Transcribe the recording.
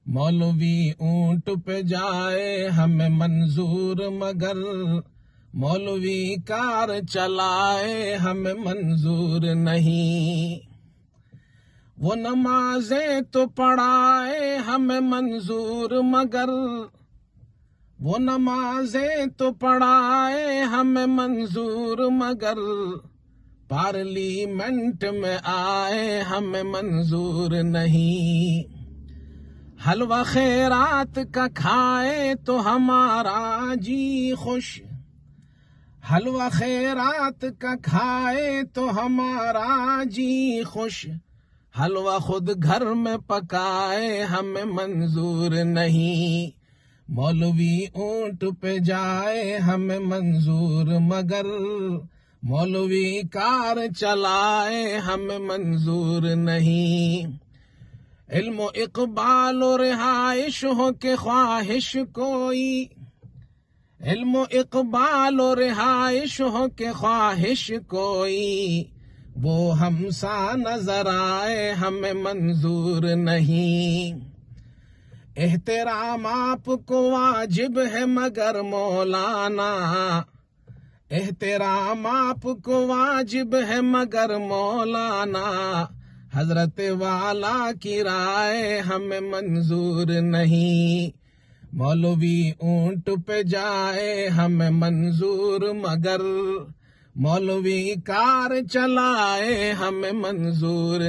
مولوی اونٹ پہ جائے ہمیں منظور مگر مولوی کار چلائے ہمیں منظور نہیں. وہ نمازیں تو پڑھائے ہمیں منظور مگر وہ نمازیں تو پڑھائے ہمیں منظور مگر پارلیمنٹ میں آئے ہمیں منظور نہیں. حلوہ خیرات کا کھائے تو ہمارا جی خوش حلوہ خیرات کا کھائے تو ہمارا جی خوش حلوہ خود گھر میں پکائے ہمیں منظور نہیں. مولوی اونٹ پہ جائے ہمیں منظور مگر مولوی کار چلائے ہمیں منظور نہیں. علم و اقبال و رہائش ہو کے خواہش کوئی علم و اقبال و رہائش ہو کے خواہش کوئی وہ ہم سا نظر آئے ہمیں منظور نہیں. احترام آپ کو واجب ہے مگر مولانا احترام آپ کو واجب ہے مگر مولانا حضرت والا کی رائے ہمیں منظور نہیں. مولوی اونٹ پہ جائے ہمیں منظور مگر مولوی کار چلائے ہمیں منظور